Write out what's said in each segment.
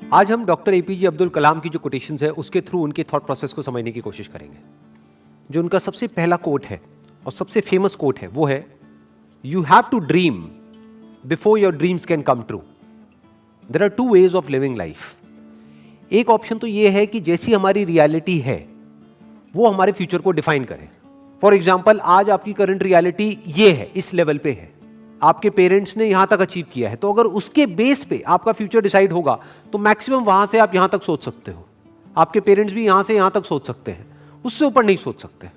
आज हम doctor APJ Abdul Kalam की जो कोटेशंस है उसके थ्रू उनके थॉट प्रोसेस को समझने की कोशिश करेंगे। जो उनका सबसे पहला कोट है और सबसे फेमस कोट है वो है, you have to dream before your dreams can come true. There are two ways of living life. एक ऑप्शन तो ये है कि जैसी हमारी रियलिटी है वो हमारे फ्यूचर को डिफाइन करे। फॉर एग्जाम्पल, आज आपकी करंट रियलिटी ये है, इस लेवल पे है, आपके पेरेंट्स ने यहां तक अचीव किया है, तो अगर उसके बेस पे आपका फ्यूचर डिसाइड होगा तो मैक्सिमम वहां से आप यहां तक सोच सकते हो। आपके पेरेंट्स भी यहां से यहां तक सोच सकते हैं, उससे ऊपर नहीं सोच सकते।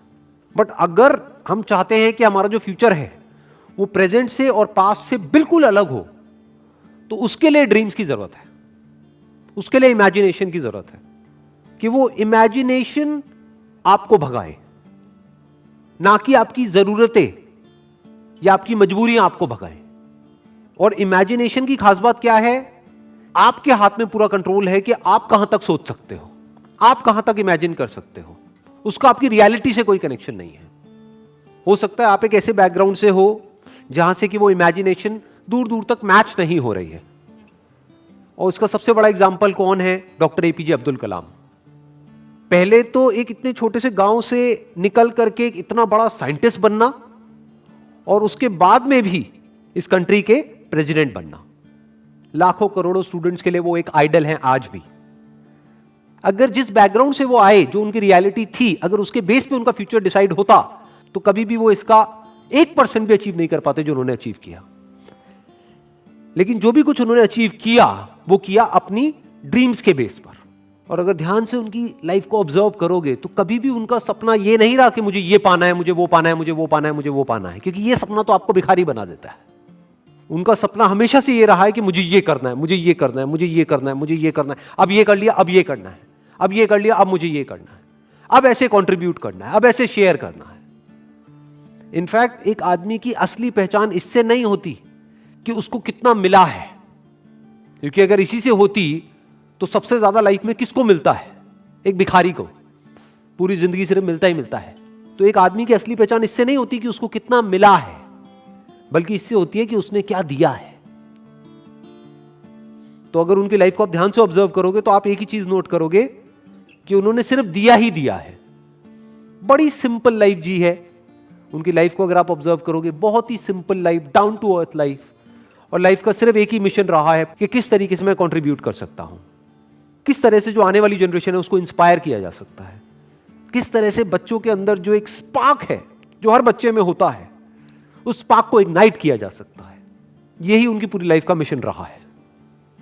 बट अगर हम चाहते हैं कि हमारा जो फ्यूचर है वो प्रेजेंट से और पास्ट से बिल्कुल अलग हो, तो उसके लिए ड्रीम्स की जरूरत है, उसके लिए इमेजिनेशन की जरूरत है कि वो इमेजिनेशन आपको भगाए, ना कि आपकी जरूरतें या आपकी मजबूरियां आपको भगाएं। और इमेजिनेशन की खास बात क्या है, आपके हाथ में पूरा कंट्रोल है कि आप कहां तक सोच सकते हो, आप कहां तक इमेजिन कर सकते हो। उसका आपकी रियलिटी से कोई कनेक्शन नहीं है। हो सकता है आप एक ऐसे बैकग्राउंड से हो जहां से कि वो इमेजिनेशन दूर दूर तक मैच नहीं हो रही है। और इसका सबसे बड़ा एग्जाम्पल कौन है? Doctor APJ Abdul Kalam. पहले तो एक इतने छोटे से गांव से निकल करके एक इतना बड़ा साइंटिस्ट बनना, और उसके बाद में भी इस कंट्री के प्रेसिडेंट बनना। लाखों करोड़ों स्टूडेंट्स के लिए वो एक आइडल हैं आज भी। अगर जिस बैकग्राउंड से वो आए, जो उनकी रियलिटी थी, अगर उसके बेस पे उनका फ्यूचर डिसाइड होता तो कभी भी वो इसका 1% भी अचीव नहीं कर पाते जो उन्होंने अचीव किया। लेकिन जो भी कुछ उन्होंने अचीव किया वो किया अपनी ड्रीम्स के बेस पर। और अगर ध्यान से उनकी लाइफ को ऑब्जर्व करोगे तो कभी भी उनका सपना ये नहीं रहा कि मुझे ये पाना है, मुझे वो पाना है, मुझे वो पाना है, मुझे वो पाना है, क्योंकि ये सपना तो आपको भिखारी बना देता है। उनका सपना हमेशा से ये रहा है कि मुझे ये करना है, मुझे ये करना है, मुझे ये करना है, मुझे ये करना है, अब ये कर लिया, अब ये करना है, अब ये कर लिया, अब मुझे ये करना है, अब ऐसे कॉन्ट्रीब्यूट करना है, अब ऐसे शेयर करना है। इनफैक्ट एक आदमी की असली पहचान इससे नहीं होती कि उसको कितना मिला है, क्योंकि अगर इसी से होती तो सबसे ज्यादा लाइफ में किसको मिलता है? एक भिखारी को। पूरी जिंदगी सिर्फ मिलता ही मिलता है। तो एक आदमी की असली पहचान इससे नहीं होती कि उसको कितना मिला है, बल्कि इससे होती है कि उसने क्या दिया है। तो अगर उनकी लाइफ को आप ध्यान से ऑब्जर्व करोगे तो आप एक ही चीज नोट करोगे कि उन्होंने सिर्फ दिया ही दिया है। बड़ी सिंपल लाइफ जी है उनकी लाइफ को अगर आप ऑब्जर्व करोगे, बहुत ही simple life, down to earth life. और लाइफ का सिर्फ एक ही मिशन रहा है कि किस तरीके से मैं कंट्रीब्यूट कर सकता हूं, किस तरह से जो आने वाली जनरेशन है उसको इंस्पायर किया जा सकता है, किस तरह से बच्चों के अंदर जो एक स्पार्क है जो हर बच्चे में होता है उस स्पार्क को इग्नाइट किया जा सकता है। यही उनकी पूरी लाइफ का मिशन रहा है।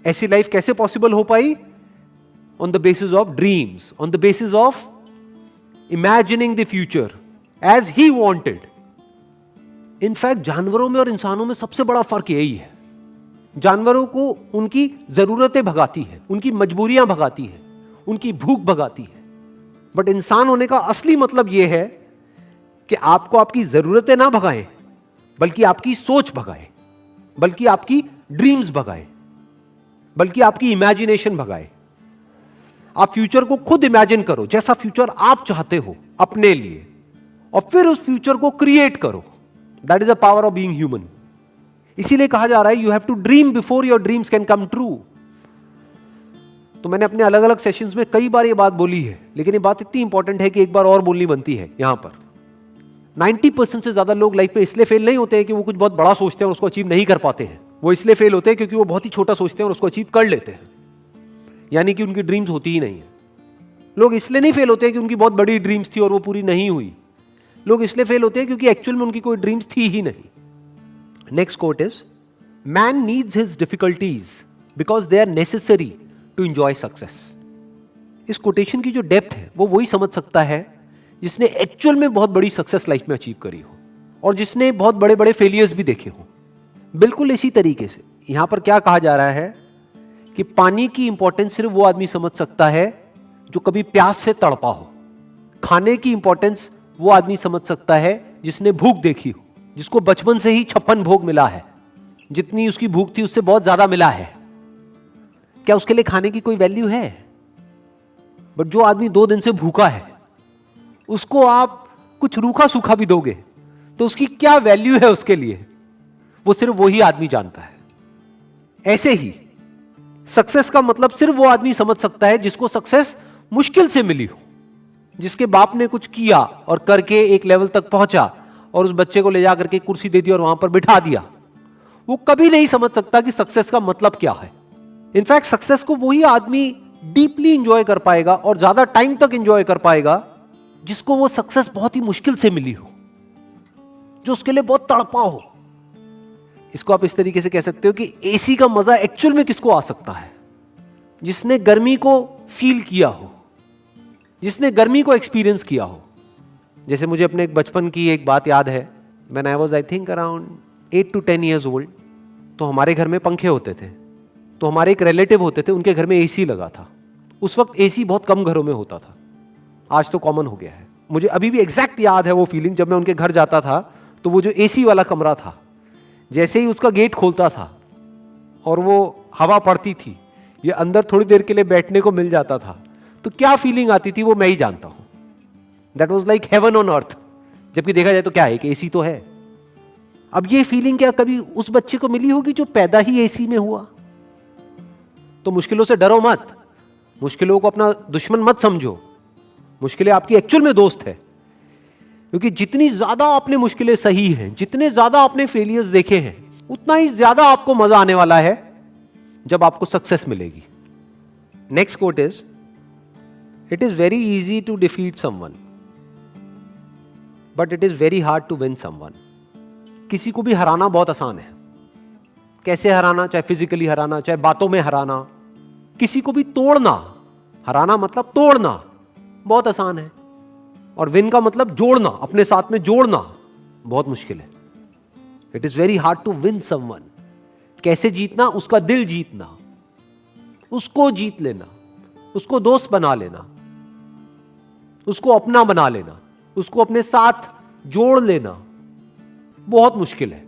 ऐसी लाइफ कैसे पॉसिबल हो पाई? On the basis of dreams, on the basis of imagining the future as he wanted. In fact जानवरों में और इंसानों में सबसे बड़ा फर्क यही है। जानवरों को उनकी जरूरतें भगाती है, उनकी मजबूरियां भगाती है, उनकी भूख भगाती है। बट इंसान होने का असली मतलब यह है कि आपको आपकी जरूरतें ना भगाएं, बल्कि आपकी सोच भगाए, बल्कि आपकी ड्रीम्स भगाए, बल्कि आपकी इमेजिनेशन भगाए। आप फ्यूचर को खुद इमेजिन करो, जैसा फ्यूचर आप चाहते हो अपने लिए, और फिर उस फ्यूचर को क्रिएट करो। That is the power of being human. इसीलिए कहा जा रहा है you have to dream before your dreams can come true. तो मैंने अपने अलग अलग सेशंस में कई बार ये बात बोली है, लेकिन ये बात इतनी इंपॉर्टेंट है कि एक बार और बोलनी बनती है यहां पर। 90% से ज्यादा लोग लाइफ में इसलिए फेल नहीं होते हैं कि वो कुछ बहुत बड़ा सोचते हैं और उसको अचीव नहीं कर पाते हैं। वो इसलिए फेल होते हैं क्योंकि वो बहुत ही छोटा सोचते हैं और उसको अचीव कर लेते हैं, यानी कि उनकी ड्रीम्स होती ही नहीं है। लोग इसलिए नहीं फेल होते हैं कि उनकी बहुत बड़ी ड्रीम्स थी और वो पूरी नहीं हुई। लोग इसलिए फेल होते हैं क्योंकि एक्चुअल में उनकी कोई ड्रीम्स थी ही नहीं। Next quote is, man needs his difficulties because they are necessary to enjoy success. इस कोटेशन की जो डेप्थ है वो वही समझ सकता है जिसने एक्चुअल में बहुत बड़ी सक्सेस लाइफ में अचीव करी हो और जिसने बहुत बड़े बड़े फेलियर्स भी देखे हो। बिल्कुल इसी तरीके से यहां पर क्या कहा जा रहा है कि पानी की इंपॉर्टेंस सिर्फ वो आदमी समझ सकता है जो कभी प्यास से तड़पा हो। खाने की इंपॉर्टेंस वो आदमी समझ सकता है जिसने भूख देखी हो, जिसको बचपन से ही 56 भोग मिला है, जितनी उसकी भूख थी उससे बहुत ज्यादा मिला है। क्या उसके लिए खाने की कोई वैल्यू है? बट जो आदमी 2 दिन से भूखा है उसको आप कुछ रूखा सूखा भी दोगे तो उसकी क्या वैल्यू है उसके लिए, वो सिर्फ वही आदमी जानता है। ऐसे ही सक्सेस का मतलब सिर्फ वो आदमी समझ सकता है जिसको सक्सेस मुश्किल से मिली हो, जिसके बाप ने कुछ किया और करके एक लेवल तक पहुंचा और उस बच्चे को ले जा करके कुर्सी दे दी और वहां पर बिठा दिया। वो कभी नहीं समझ सकता कि सक्सेस का मतलब क्या है। इनफैक्ट सक्सेस को वही आदमी डीपली इंजॉय कर पाएगा और ज्यादा टाइम तक इंजॉय कर पाएगा जिसको वो सक्सेस बहुत ही मुश्किल से मिली हो, जो उसके लिए बहुत तड़पा हो। इसको आप इस तरीके से कह सकते हो कि एसी का मजा एक्चुअल में किसको आ सकता है? जिसने गर्मी को फील किया हो, जिसने गर्मी को एक्सपीरियंस किया हो। जैसे मुझे अपने एक बचपन की एक बात याद है, when I was I think around 8 to 10 years old, तो हमारे घर में पंखे होते थे। तो हमारे एक रिलेटिव होते थे, उनके घर में एसी लगा था। उस वक्त एसी बहुत कम घरों में होता था, आज तो कॉमन हो गया है। मुझे अभी भी एग्जैक्ट याद है वो फीलिंग, जब मैं उनके घर जाता था तो वो जो एसी वाला कमरा था, जैसे ही उसका गेट खोलता था और वो हवा पड़ती थी, ये अंदर थोड़ी देर के लिए बैठने को मिल जाता था, तो क्या फीलिंग आती थी वो मैं ही जानता हूं। That was like heaven on earth. जबकि देखा जाए तो क्या है कि एसी तो है। अब ये फीलिंग क्या कभी उस बच्चे को मिली होगी जो पैदा ही एसी में हुआ? तो मुश्किलों से डरो मत, मुश्किलों को अपना दुश्मन मत समझो। मुश्किलें आपकी एक्चुअल में दोस्त है, क्योंकि जितनी ज्यादा आपने मुश्किलें सही हैं, जितने ज्यादा आपने फेलियर्स देखे हैं, उतना ही ज्यादा आपको मजा आने वाला है जब आपको सक्सेस मिलेगी। Next quote is, it is very easy to defeat someone but it is very hard to win someone. किसी को भी हराना बहुत आसान है। कैसे हराना? चाहे फिजिकली हराना, चाहे बातों में हराना। किसी को भी तोड़ना, हराना मतलब तोड़ना, बहुत आसान है। और विन का मतलब जोड़ना, अपने साथ में जोड़ना बहुत मुश्किल है। It is very hard to win someone. कैसे जीतना? उसका दिल जीतना, उसको जीत लेना, उसको दोस्त बना लेना, उसको अपना बना लेना, उसको अपने साथ जोड़ लेना बहुत मुश्किल है।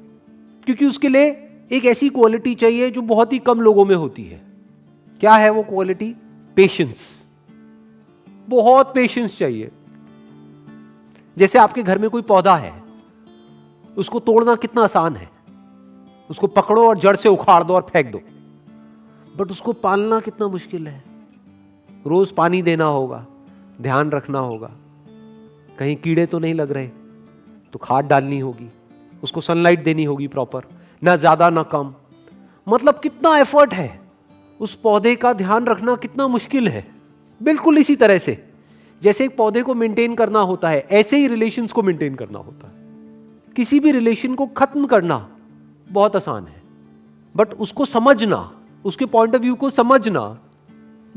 क्योंकि उसके लिए एक ऐसी क्वालिटी चाहिए जो बहुत ही कम लोगों में होती है। क्या है वो क्वालिटी? पेशेंस। बहुत पेशेंस चाहिए। जैसे आपके घर में कोई पौधा है, उसको तोड़ना कितना आसान है। उसको पकड़ो और जड़ से उखाड़ दो और फेंक दो, बट उसको पालना कितना मुश्किल है। रोज पानी देना होगा, ध्यान रखना होगा, कहीं कीड़े तो नहीं लग रहे, तो खाद डालनी होगी, उसको सनलाइट देनी होगी प्रॉपर, ना ज्यादा ना कम। मतलब कितना एफर्ट है। उस पौधे का ध्यान रखना कितना मुश्किल है। बिल्कुल इसी तरह से जैसे एक पौधे को मेंटेन करना होता है, ऐसे ही रिलेशंस को मेंटेन करना होता है। किसी भी रिलेशन को खत्म करना बहुत आसान है, बट उसको समझना, उसके पॉइंट ऑफ व्यू को समझना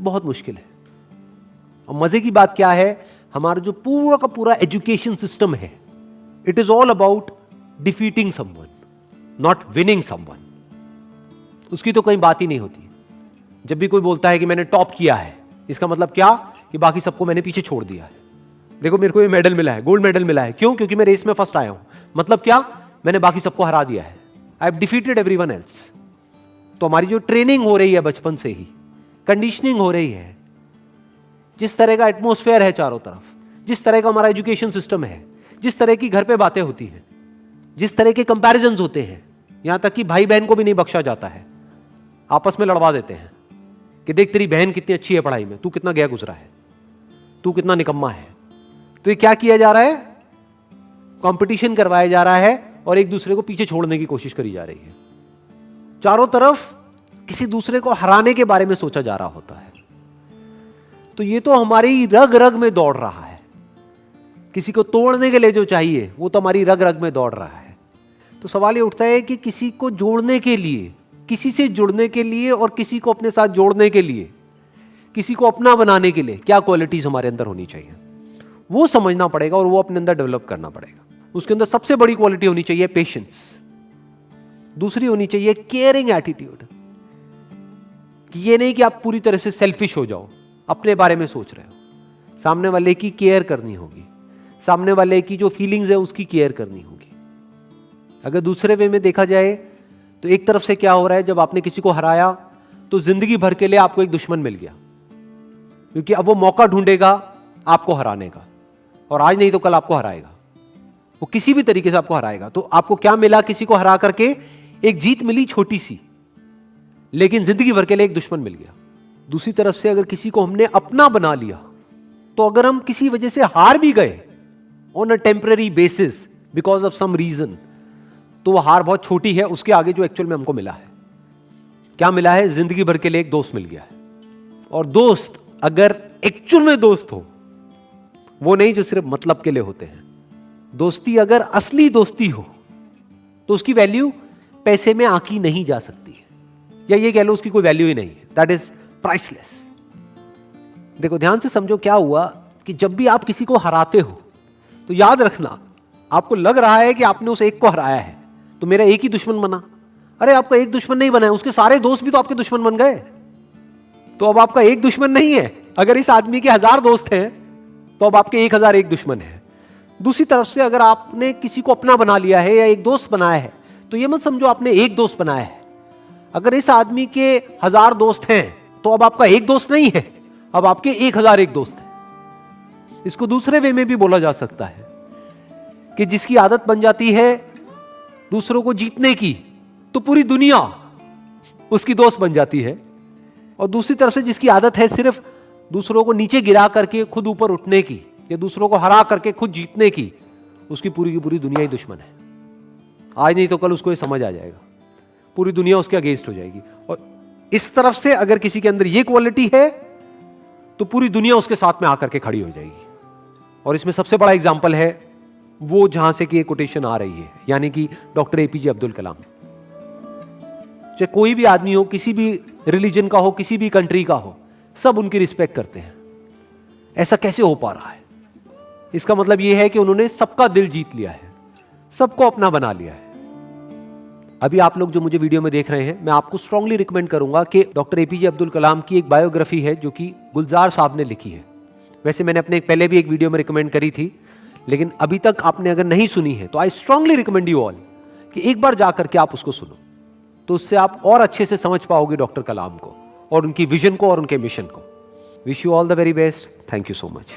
बहुत मुश्किल है। और मजे की बात क्या है, हमारा जो पूरा का पूरा एजुकेशन सिस्टम है, it is all about defeating someone, not winning someone. उसकी तो कोई बात ही नहीं होती। जब भी कोई बोलता है कि मैंने टॉप किया है, इसका मतलब क्या? कि बाकी सबको मैंने पीछे छोड़ दिया है। देखो मेरे को ये मेडल मिला है, गोल्ड मेडल मिला है। क्यों? क्योंकि मैं रेस में फर्स्ट आया हूं। मतलब क्या? मैंने बाकी सबको हरा दिया है। I have defeated everyone else. तो हमारी जो ट्रेनिंग हो रही है बचपन से ही, कंडीशनिंग हो रही है, जिस तरह का एटमोस्फेयर है चारों तरफ, जिस तरह का हमारा एजुकेशन सिस्टम है, जिस तरह की घर पे बातें होती हैं, जिस तरह के कंपैरिजंस होते हैं, यहां तक कि भाई बहन को भी नहीं बख्शा जाता है, आपस में लड़वा देते हैं कि देख तेरी बहन कितनी अच्छी है पढ़ाई में, तू कितना गया गुजरा है, तू कितना निकम्मा है। तो ये क्या किया जा रहा है? कंपटीशन करवाया जा रहा है और एक दूसरे को पीछे छोड़ने की कोशिश करी जा रही है। चारों तरफ किसी दूसरे को हराने के बारे में सोचा जा रहा होता है। तो ये तो हमारी रग रग में दौड़ रहा है। किसी को तोड़ने के लिए जो चाहिए वो तो हमारी रग रग में दौड़ रहा है। तो सवाल ये उठता है कि किसी को जोड़ने के लिए, किसी से जुड़ने के लिए और किसी को अपने साथ जोड़ने के लिए, किसी को अपना बनाने के लिए क्या क्वालिटीज हमारे अंदर होनी चाहिए, वो समझना पड़ेगा और वो अपने अंदर डेवलप करना पड़ेगा। उसके अंदर सबसे बड़ी क्वालिटी होनी चाहिए पेशेंस। दूसरी होनी चाहिए केयरिंग एटीट्यूड, कि ये नहीं कि आप पूरी तरह से सेल्फिश हो जाओ, अपने बारे में सोच रहे हो। सामने वाले की केयर करनी होगी, सामने वाले की जो फीलिंग्स है उसकी केयर करनी होगी। अगर दूसरे वे में देखा जाए तो एक तरफ से क्या हो रहा है, जब आपने किसी को हराया तो जिंदगी भर के लिए आपको एक दुश्मन मिल गया, क्योंकि अब वो मौका ढूंढेगा आपको हराने का, और आज नहीं तो कल आपको हराएगा। वो किसी भी तरीके से आपको हराएगा। तो आपको क्या मिला? किसी को हरा करके एक जीत मिली छोटी सी, लेकिन जिंदगी भर के लिए एक दुश्मन मिल गया। दूसरी तरफ से अगर किसी को हमने अपना बना लिया, तो अगर हम किसी वजह से हार भी गए on a temporary basis because of some reason, तो वो हार बहुत छोटी है उसके आगे जो एक्चुअल में हमको मिला है। क्या मिला है? जिंदगी भर के लिए एक दोस्त मिल गया है। और दोस्त अगर एक्चुअल में दोस्त हो, वो नहीं जो सिर्फ मतलब के लिए होते हैं, दोस्ती अगर असली दोस्ती हो तो उसकी वैल्यू पैसे में आंकी नहीं जा सकती है, या ये कह लो उसकी कोई वैल्यू ही नहीं है। That is priceless. देखो ध्यान से समझो क्या हुआ कि जब भी आप किसी को हराते हो तो याद रखना, आपको लग रहा है कि आपने उस एक को हराया है तो मेरा एक ही दुश्मन बना। अरे आपका एक दुश्मन नहीं बना है, उसके सारे दोस्त भी तो आपके दुश्मन बन गए। तो अब आपका एक दुश्मन नहीं है। अगर इस आदमी के 1000 दोस्त हैं तो अब आपके 1001 दुश्मन है। दूसरी तरफ से अगर आपने किसी को अपना बना लिया है या एक दोस्त बनाया है, तो यह मत समझो आपने एक दोस्त बनाया है। अगर इस आदमी के 1000 दोस्त हैं तो अब आपका एक दोस्त नहीं है, अब आपके 1001 दोस्त हैं। इसको दूसरे वे में भी बोला जा सकता है कि जिसकी आदत बन जाती है दूसरों को जीतने की, तो पूरी दुनिया उसकी दोस्त बन जाती है। और दूसरी तरफ से जिसकी आदत है सिर्फ दूसरों को नीचे गिरा करके खुद ऊपर उठने की, या दूसरों को हरा करके खुद जीतने की, उसकी पूरी की पूरी दुनिया ही दुश्मन है। आज नहीं तो कल उसको ये समझ आ जाएगा, पूरी दुनिया उसके अगेंस्ट हो जाएगी। और इस तरफ से अगर किसी के अंदर ये क्वालिटी है तो पूरी दुनिया उसके साथ में आकर के खड़ी हो जाएगी। और इसमें सबसे बड़ा एग्जाम्पल है वो जहां से कि ये कोटेशन आ रही है, यानी कि डॉक्टर एपीजे अब्दुल कलाम। चाहे कोई भी आदमी हो, किसी भी रिलीजन का हो, किसी भी कंट्री का हो, सब उनकी रिस्पेक्ट करते हैं। ऐसा कैसे हो पा रहा है? इसका मतलब यह है कि उन्होंने सबका दिल जीत लिया है, सबको अपना बना लिया है। अभी आप लोग जो मुझे वीडियो में देख रहे हैं, मैं आपको स्ट्रांगली रिकमेंड करूंगा कि डॉक्टर एपीजे अब्दुल कलाम की एक बायोग्राफी है जो कि गुलजार साहब ने लिखी है। वैसे मैंने अपने पहले भी एक वीडियो में रिकमेंड करी थी, लेकिन अभी तक आपने अगर नहीं सुनी है तो I strongly recommend you all कि एक बार जाकर के आप उसको सुनो, तो उससे आप और अच्छे से समझ पाओगे डॉक्टर कलाम को और उनकी विजन को और उनके मिशन को। Wish you all the very best. Thank you so much.